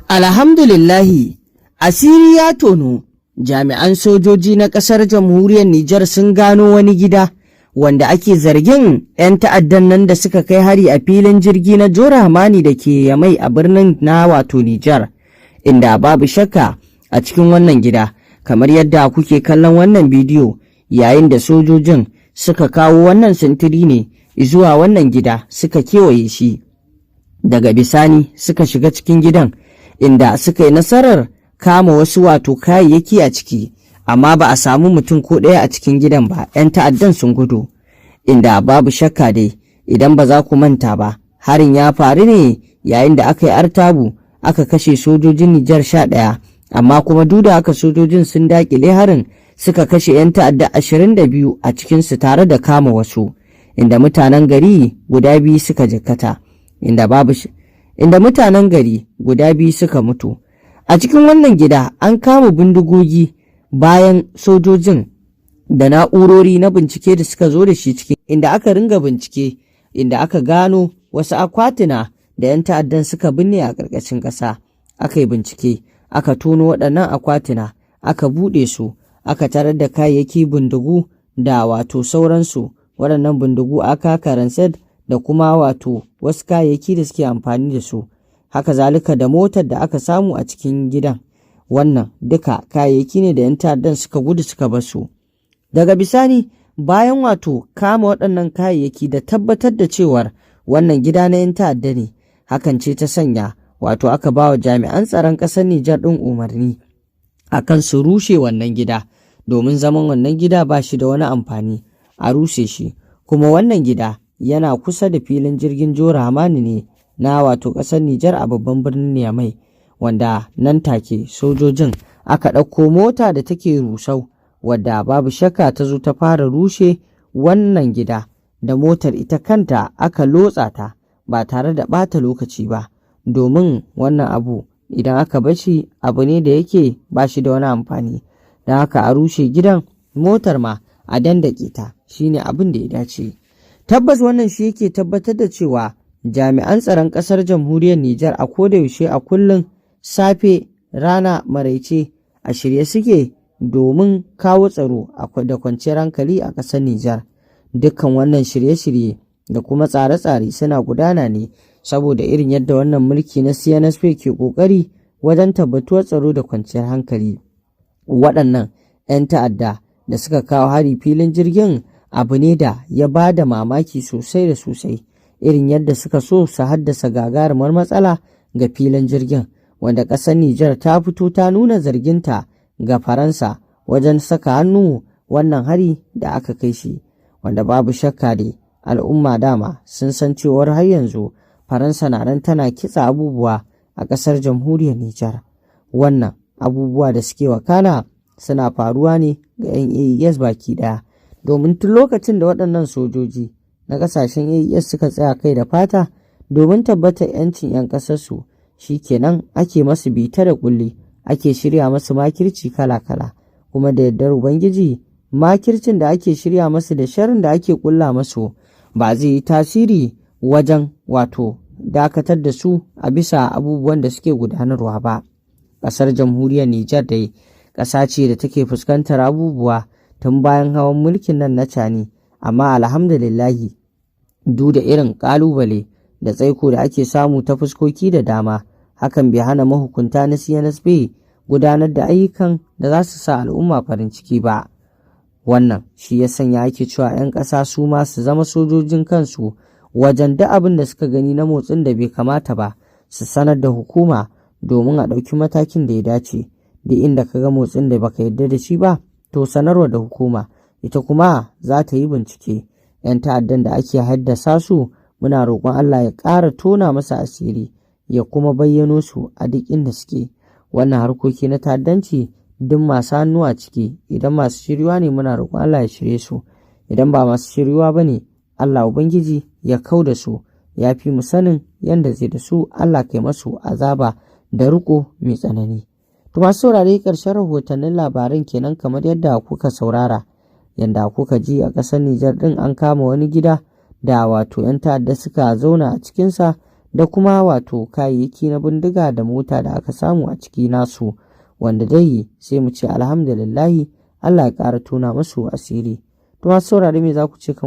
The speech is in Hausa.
Alhamdulillahi, asiri ya tono, jami'an sojoji na ƙasar jamhuriyar Nijar sun gano wani gida wanda ake zargin 'yan ta'addan nan da suka kai hari a filin jirgi na Jora Hamani da ke Yamai a birnin na wato Nijar, inda babu shakka a cikin wannan gida, kamar yadda kuke kallon wannan bidiyo, yayin da sojojin suka kawo wannan sintiri ne zuwa wannan gida suka kewaye shi. Daga bisani suka shiga cikin gidan, inda suka yi nasarar kama wasu wato kayayyaki a ciki, amma ba a samu mutum ko ɗaya a cikin gidan ba, 'yan ta'addan sun gudu. Inda babu shakka dai, idan ba za ku manta ba, harin ya faru ne yayin da aka yi artabu aka kashe sojojin Nijar 11, amma kuma duk da haka sojojin sun daƙile harin, suka kashe 'yan ta'adda 22 a cikinsu tare da kama wasu, inda mutanen gari guda biyu suka jikkata, inda mutanen gari guda biyu suka mutu. A cikin wannan gida an kama bindigogi bayan sojojin da na'urori na bincike da suka zo da shi cikin, inda aka ringa bincike, inda aka gano wasu akwatuna da 'yan ta'addan suka binne a ƙarƙashin ƙasa. Aka yi bincike, aka tono waɗannan akwatuna, aka buɗe su, aka tarar da kayayyaki, bindigu da wato sauransu. Waɗannan bindigu aka karanset da kuma wato wasu kayayyaki da suke amfani da su, haka zalika da motar da aka samu a cikin gidan. Wannan duka kayayyaki ne da 'yan ta'addan suka gudu suka bar su. Daga bisani, bayan wato kama waɗannan kayayyaki da tabbatar da cewar wannan gida na 'yan ta'adda ne, hakan ce ta sanya wato aka ba wa jami'an tsaron ƙasar Nijar ɗin umarni akan su rushe wannan gida, domin zaman wannan gida ba shi da wani amfani, a rushe shi. Kuma wannan gida yana kusa da filin jirgin Jora Hamani ne na wato ƙasar Nijar a babban birnin Yamai, wanda nan take sojojin aka ɗauko mota da take rusau, wadda babu shakka ta zo ta fara rushe wannan gida, da motar ita kanta aka lotsa ta ba tare da ɓata lokaci ba, domin wannan abu idan aka bashi abu ne da yake ba shi da wani amfani, don haka a rushe gidan, motar ma a dandake ta, shine abin da ya dace. Tabbas wannan shi yake tabbatar da cewa jami'an tsaron ƙasar jamhuriyar Nijar a kodayaushe, a kullum, safe, rana, maraice, a shirye suke domin kawo tsaro da kwanciyar hankali a ƙasar Nijar. Dukkan wannan shirye-shirye da kuma tsare-tsare suna gudana ne saboda irin yadda wannan mulki na CNSP ke ƙoƙari wajen tabbatuwar tsaro da kwanciyar hankali. Waɗannan 'yan ta'adda da suka kawo hari filin jirgin abu ne da ya ba da mamaki sosai da sosai, irin yadda suka so su haddasa gagarumar matsala ga filin jirgin, wanda ƙasar Nijar ta fito ta nuna zarginta ga Faransa wajen saka hannu wannan hari da aka kai shi, wanda babu shakka dai al'umma dama sun san cewar har yanzu Faransa na nan tana kitsa abubuwa a ƙasar jamhuriyar Nijar. Wannan abubuwa da suke wakana suna faruwa ne ga 'yan AES baki ɗaya, domin tun lokacin da waɗannan sojoji na ƙasashen AES suka tsaya kai da fata domin tabbatar 'yancin 'yan ƙasarsu, shi kenan ake masu bita da ƙulli, ake shirya masu makirci kala-kala, kuma da yardar Ubangiji makircin da ake shirya masu da sharrin da ake ƙulla masu ba zai yi tasiri wajen wato dakatar da su a bisa abubuwan da suke gudanarwa ba. Ƙasar jamhuriyar Nijar dai ƙasa ce da take fuskantar abubuwa tun bayan hawan mulkin nan na Cani, amma alhamdulillahi duk da irin ƙalubale da tsaiko da ake samu ta fuskoki da dama, hakan bai hana mahukunta na CNSP gudanar da ayyukan da za su sa al'umma farin ciki ba. Wannan shi ya sanya ake cewa 'yan ƙasa su ma su zama sojojin kansu wajen duk abin da suka gani na motsin da bai kamata ba, su sanar da hukuma domin a ɗauki matakin da ya dace. Duk inda ka ga motsin da baka yarda da shi ba, to sanarwa da hukuma, ita kuma za ta yi bincike. 'Yan ta'addan da ake haddasa su, muna roƙon Allah ya ƙara tona masa asiri, ya kuma bayyano su a duk inda suke. Wannan harkoki na ta'addanci duk masu hannu a ciki, idan masu shiryuwa ne muna roƙon Allah ya shirye su, idan ba masu shiryuwa ba ne, Allah Ubangiji ya kau da su, ya fi mu sanin yadda zai da su. Allah kai masu azaba da riƙo mai tsanani. To masu saurare, ƙarshen rahotannin labaran kenan kamar yadda kuka saurara, yadda kuka ji a ƙasar Nijar ɗin an kama wani gida da wato 'yan ta'adda suka zauna a cikinsa da kuma wato kayayyaki na bindiga da mota da aka samu a ciki nasu, wanda dai sai mu ce alhamdulillahi Allah ya ƙara tona musu asiri. To masu saurare me za ku ce kan